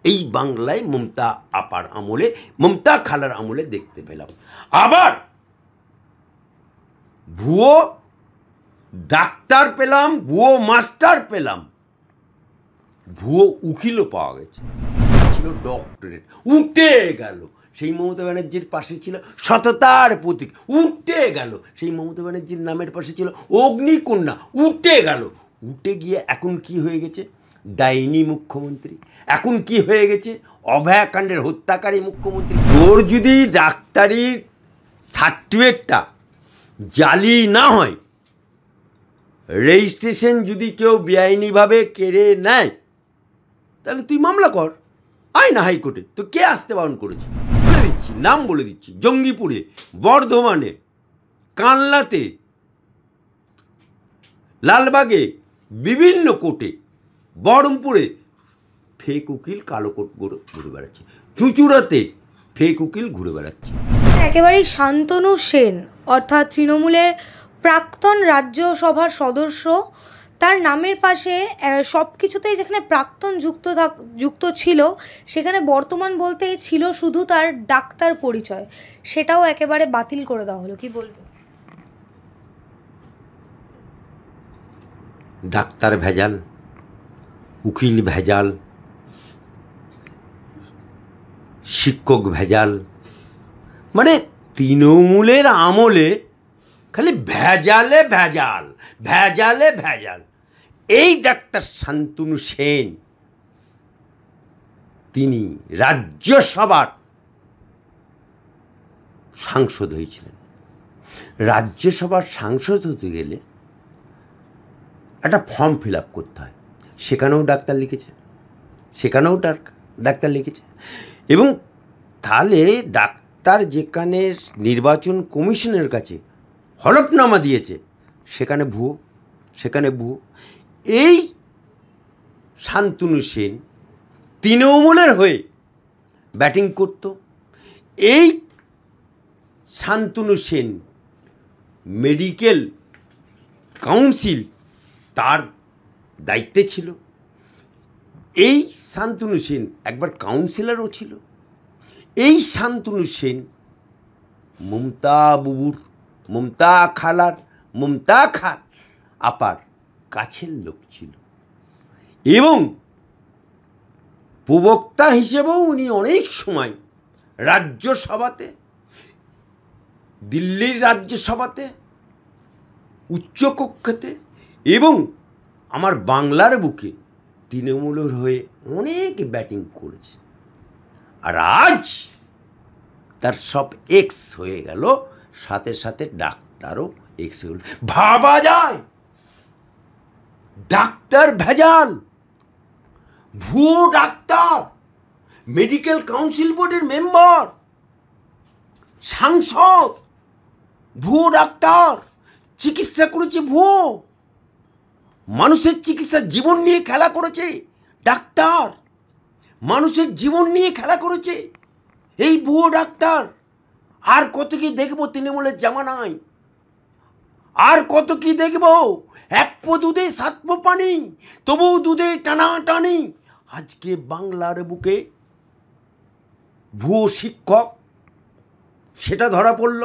এই বাংলায় মমতা আপার আমলে, মমতা খালার আমলে দেখতে পেলাম। আবার ভুয়ো ডাক্তার পেলাম, ভুয়ো মাস্টার পেলাম, ভুয়ো উকিলও পাওয়া গেছে, ছিল ডক্টরেট, উঠে গেল। সেই মমতা ব্যানার্জির পাশে ছিল সততার প্রতীক, উঠে গেল। সেই মমতা ব্যানার্জির নামের পাশে ছিল অগ্নিকন্যা, উঠে গেল। উঠে গিয়ে এখন কি হয়ে গেছে? ডাইনি মুখ্যমন্ত্রী। এখন কি হয়ে গেছে? অভয়াকাণ্ডের হত্যাকারী মুখ্যমন্ত্রী। তোর যদি ডাক্তারির সার্টিফিকেটটা জালি না হয়, রেজিস্ট্রেশন যদি কেউ বেআইনিভাবে কেড়ে নেয়, তাহলে তুই মামলা কর, আয় না হাইকোর্টে। তো কে আসতে বারণ করেছে? বলে দিচ্ছি, নাম বলে দিচ্ছি: জঙ্গিপুরে, বর্ধমানে, কানলাতে, লালবাগে, বিভিন্ন কোর্টে, বহরমপুরে ফেক উকিল কালো কোট ঘুরে বেড়াচ্ছে, চুঁচুড়াতে ফেক উকিল ঘুরে বেড়াচ্ছে। একেবারেই শান্তনু সেন অর্থাৎ তৃণমূলের প্রাক্তন রাজ্যসভার সদস্য, তার নামের পাশে সব কিছুতেই যেখানে প্রাক্তন যুক্ত ছিল, সেখানে বর্তমান বলতেই ছিল শুধু তার ডাক্তার পরিচয়, সেটাও একেবারে বাতিল করে দেওয়া হলো। কি বলবো? ডাক্তার ভেজাল, উকিল ভেজাল, শিক্ষক ভেজাল, মানে তৃণমূলের আমলে খালি ভেজালে ভেজাল, ভেজালে ভেজাল। এই ডাক্তার শান্তনু সেন, তিনি রাজ্যসভার সাংসদ হয়েছিলেন। রাজ্যসভার সাংসদ হতে গেলে একটা ফর্ম ফিল আপ করতে হয়, সেখানেও ডাক্তার লিখেছে, সেখানেও ডাক্তার লিখেছে। এবং তাহলে ডাক্তার যেখানে নির্বাচন কমিশনের কাছে হলফনামা দিয়েছে, সেখানে ভুয়ো, সেখানে ভুয়ো। এই শান্তনু সেন তৃণমূলের হয়ে ব্যাটিং করত। এই শান্তনু সেন মেডিকেল কাউন্সিল তার দায়িত্বে ছিল। এই শান্তনু সেন একবার কাউন্সিলরও ছিল। এই শান্তনু সেন মমতা বুবুর, মমতা খালার, মমতা খাল আপার কাছের লোক ছিল, এবং প্রবক্তা হিসেবেও উনি অনেক সময় রাজ্যসভাতে, দিল্লির রাজ্যসভাতে, উচ্চকক্ষেতে এবং আমার বাংলার বুকে তৃণমূলের হয়ে অনেক ব্যাটিং করেছে। আর আজ তার সব এক্স হয়ে গেল, সাথে সাথে ডাক্তারও এক্স হয়ে গেল। ভাবা যায়? ডাক্তার ভেজাল, ভুয়ো ডাক্তার, মেডিকেল কাউন্সিল বোর্ডের মেম্বার, সাংসদ, ভুয়ো ডাক্তার, চিকিৎসা করেছে ভুয়ো, মানুষের চিকিৎসার জীবন নিয়ে খেলা করেছে ডাক্তার, মানুষের জীবন নিয়ে খেলা করেছে এই ভুয়ো ডাক্তার। আর কত কি দেখবো তৃণমূলের জামানায়? আর কত কি দেখবো? এক পো দুধে সাত পো পানি, তবু দুধে টানাটানি। আজকে বাংলার বুকে ভুয়ো শিক্ষক, সেটা ধরা পড়ল।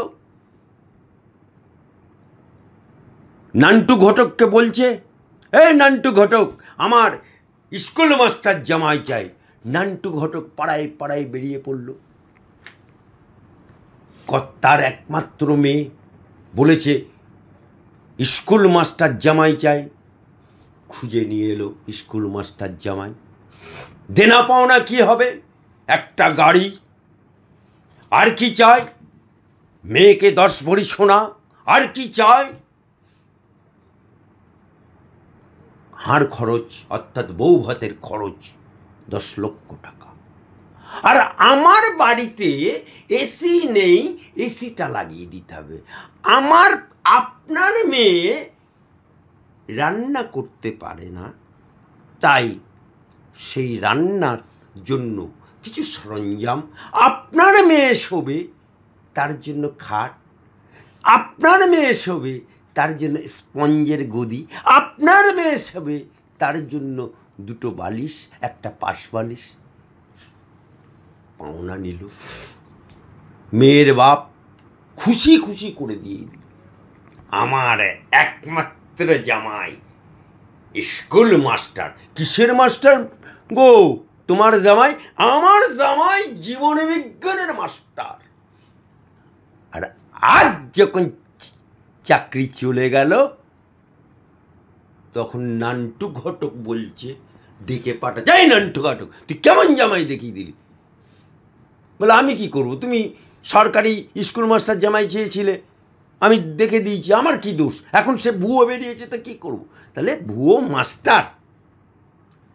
নান্টু ঘটককে বলছে, এই নান্টু ঘটক, আমার স্কুল মাস্টার জামাই চাই। নান্টু ঘটক পাড়ায় পাড়ায় বেরিয়ে পড়ল। কর্তার একমাত্র মেয়ে বলেছে স্কুল মাস্টার জামাই চাই। খুঁজে নিয়ে এলো স্কুল মাস্টার জামাই। দেনা পাওনা কি হবে? একটা গাড়ি। আর কি চাই? মেয়েকে 10 ভরি সোনা। আর কি চাই? হাড় খরচ, অর্থাৎ বউ ভাতের খরচ 10 লক্ষ টাকা। আর আমার বাড়িতে এসি নেই, এসিটা লাগিয়ে দিতে হবে। আপনার মেয়ে রান্না করতে পারে না, তাই সেই রান্নার জন্য কিছু সরঞ্জাম। আপনার মেয়ে শোবে, তার জন্য খাট। আপনার মেয়ে শোবে, তার জন্য স্পঞ্জের গদি। আপনার মেয়ে শোবে, তার জন্য 2টো বালিশ, একটা পাশ বালিশ। পাওনা নিল, মেয়ের বাপ খুশি খুশি করে দিয়ে দিল। আমার একমাত্র জামাই স্কুল মাস্টার। কিসের মাস্টার গো তোমার জামাই? আমার জামাই জীবন বিজ্ঞানের মাস্টার। আর আজ যখন চাকরি চলে গেল, তখন নান্টু ঘটক বলছে, ডেকে পাঠা, যাই নান্টু ঘটক, তুই কেমন জামাই দেখিয়ে দিলি? বলে আমি কি করব, তুমি সরকারি স্কুল মাস্টার জামাই চেয়েছিলে, আমি দেখে দিয়েছি, আমার কি দোষ? এখন সে ভুয়ো বেরিয়েছে, তো কী করব? তাহলে ভুয়ো মাস্টার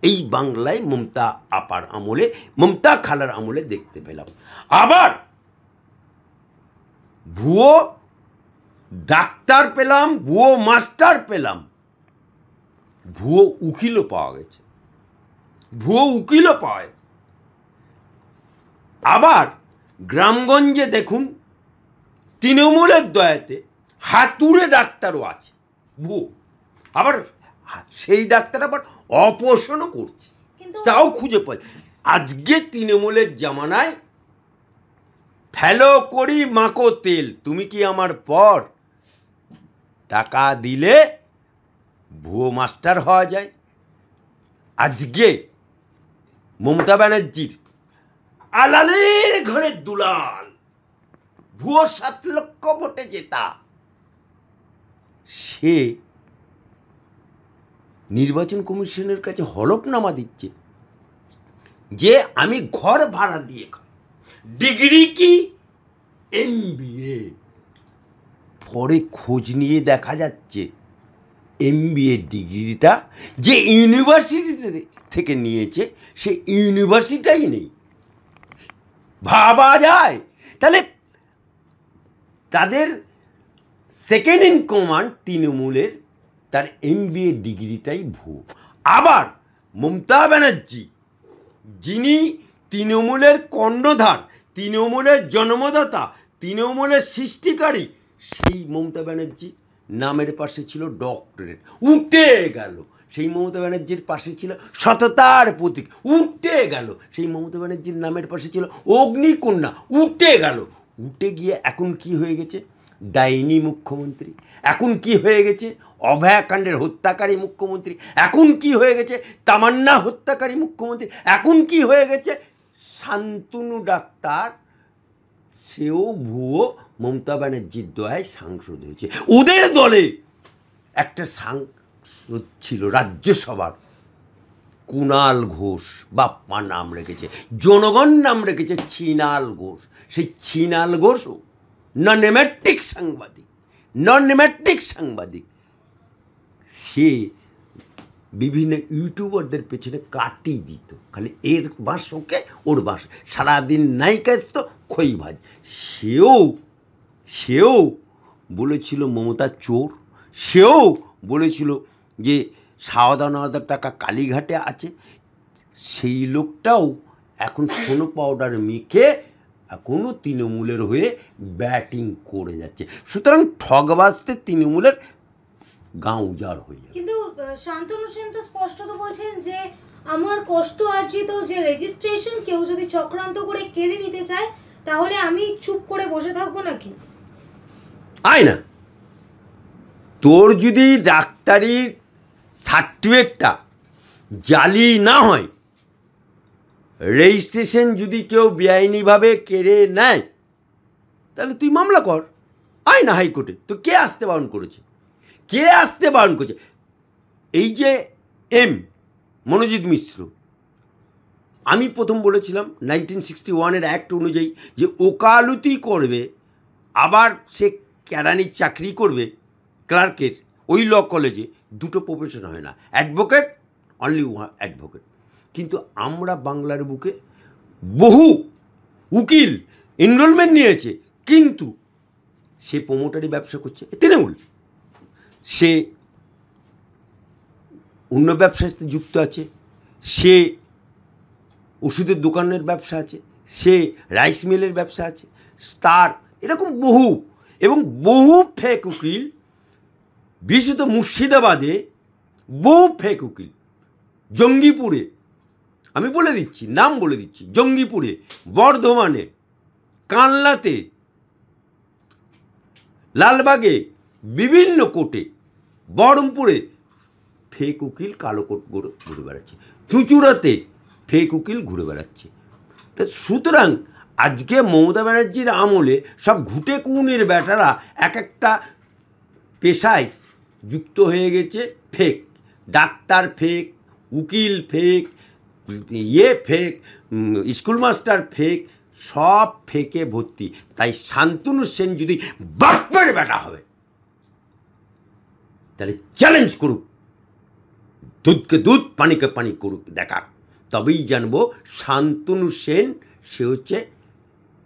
এই বাংলায় মমতা আপার আমলে, মমতা খালার আমলে দেখতে পেলাম। আবার ভুয়ো ডাক্তার পেলাম, ভুয়ো মাস্টার পেলাম, ভুয়ো উকিলও পাওয়া গেছে, ভুয়ো উকিলও পাওয়া গেছে। আবার গ্রামগঞ্জে দেখুন, তৃণমূলের দয়াতে হাতুড়ে ডাক্তারও আছে ভুয়ো। আবার সেই ডাক্তার আবার অপারেশনও করছে, তাও খুঁজে পায়। আজকে তৃণমূলের জামানায় ফেলো করি মাখো তেল, তুমি কি আমার পর? টাকা দিলে ভুয়ো মাস্টার হওয়া যায়। আজকে মমতা ব্যানার্জির আলালের ঘরে দুলাল, ভুয়ো 7 লক্ষ ভোটে জেতা, সে নির্বাচন কমিশনের কাছে হলফনামা দিচ্ছে যে আমি ঘর ভাড়া দিয়ে খাই, ডিগ্রি কি MBA। পরে খোঁজ নিয়ে দেখা যাচ্ছে MBA ডিগ্রিটা যে ইউনিভার্সিটি থেকে নিয়েছে, সে ইউনিভার্সিটিটাই নেই। ভাবা যায়? তাহলে তাদের সেকেন্ড ইন কমান্ড তৃণমূলের, তার MBA ডিগ্রিটাই ভুয়ো। আবার মমতা ব্যানার্জি, যিনি তৃণমূলের কর্ণধার, তৃণমূলের জন্মদাতা, তৃণমূলের সৃষ্টিকারী, সেই মমতা ব্যানার্জি নামের পাশে ছিল ডক্টরেট, উঠে গেল। সেই মমতা ব্যানার্জির পাশে ছিল সততার প্রতীক, উঠে গেল। সেই মমতা ব্যানার্জির নামের পাশে ছিল অগ্নিকন্যা, উঠে গেল। উঠে গিয়ে এখন কি হয়ে গেছে? ডাইনি মুখ্যমন্ত্রী। এখন কি হয়ে গেছে? অভয়াকাণ্ডের হত্যাকারী মুখ্যমন্ত্রী। এখন কি হয়ে গেছে? তামান্না হত্যাকারী মুখ্যমন্ত্রী। এখন কি হয়ে গেছে? শান্তনু ডাক্তার, সেও ভুয়ো, মমতা ব্যানার্জির দয়ায় সাংসদ হয়েছে। ওদের দলে একটা সাংসদ ছিল রাজ্যসভার, কুণাল ঘোষ, বাপ্পা নাম রেখেছে, জনগণ নাম রেখেছে ছিনাল ঘোষ। সেই ছিনাল ঘোষও নন-নেমেটিক সাংবাদিক, নন-নেমেটিক সাংবাদিক। সে বিভিন্ন ইউটিউবারদের পেছনে কাটি দিত, খালি এর বাঁশ ওকে, ওর বাঁশ, সারাদিন নায়িকা তো খই ভাজ। সেও বলেছিল মমতা চোর, সেও বলেছিল যে সাওদানাদার টাকা কালীঘাটে আছে। সেই লোকটাও এখন সোনো পাউডার মেখে এখনও তৃণমূলের হয়ে ব্যাটিং করে যাচ্ছে। সুতরাং ঠগবাজতে তৃণমূলের গাঁ উজাড় হয়ে যাবে। কিন্তু শান্তনু সেন তো স্পষ্টত বলছেন যে আমার কষ্ট অর্জিত যে রেজিস্ট্রেশন কেউ যদি চক্রান্ত করে কেড়ে নিতে চায়, তাহলে আমি চুপ করে বসে থাকবো নাকি? আয় না, তোর যদি ডাক্তারির সার্টিফিকেটটা জালি না হয়, রেজিস্ট্রেশন যদি কেউ বেআইনিভাবে কেড়ে নেয়, তাহলে তুই মামলা কর, আয় না হাইকোর্টে। তো কে আসতে বারণ করেছে? কে আসতে বারণ করেছে? এই যে মনোজিৎ মিশ্র, আমি প্রথম বলেছিলাম 1961 অ্যাক্ট অনুযায়ী যে ওকালতি করবে, আবার সে কেরানির চাকরি করবে ক্লার্কের, ওই ল কলেজে দুটো প্রফেশন হয় না, অ্যাডভোকেট, অনলি অ্যাডভোকেট। কিন্তু আমরা বাংলার বুকে বহু উকিল এনরোলমেন্ট নিয়েছে, কিন্তু সে প্রমোটারি ব্যবসা করছে, তৃণমূল। সে অন্য ব্যবসার সাথে যুক্ত আছে, সে ওষুধের দোকানের ব্যবসা আছে, সে রাইস মিলের ব্যবসা আছে, তার এরকম বহু এবং বহু ফেক উকিল, বিশেষত মুর্শিদাবাদে বহু ফেক উকিল, জঙ্গিপুরে আমি বলে দিচ্ছি, নাম বলে দিচ্ছি, জঙ্গিপুরে, বর্ধমানে, কানলাতে, লালবাগে, বিভিন্ন কোর্টে, বহরমপুরে ফেক উকিল কালো কোট ঘুরে বেড়াচ্ছে, চুঁচুড়াতে ফেক উকিল ঘুরে বেড়াচ্ছে। তা সুতরাং আজকে মমতা ব্যানার্জির আমলে সব ঘুটে কুউনের ব্যাটারা এক একটা পেশায় যুক্ত হয়ে গেছে। ফেক ডাক্তার, ফেক উকিল, fake fake school master, fake, সব ফেকে ভর্তি। তাই শান্তনু সেন যদি বাপের বেটা হবে তাহলে চ্যালেঞ্জ করুক, দুধকে দুধ পানিকে পানি করুক, দেখা, তবেই জানবো শান্তনু সেন সে হচ্ছে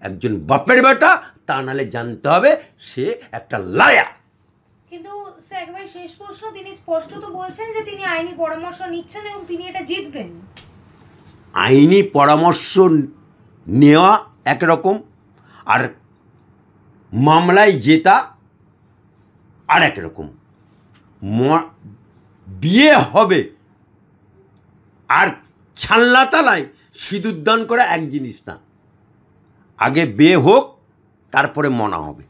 একজন বাপের বেটা, তা নাহলে জানতে হবে সে একটা লায়া। কিন্তু স্যার একবার শেষ প্রশ্ন, তিনি স্পষ্ট তো বলছেন যে তিনি আইনি পরামর্শ নিচ্ছেন এবং তিনি এটা জিতবেন। আইনি পরামর্শ নেওয়া একরকম, আর মামলায় জেতা আর একরকম। বিয়ে হবে আর ছানলা তালায় সিঁদুর দান করা এক জিনিস না। আগে বিয়ে হোক, তারপরে মনা হবে।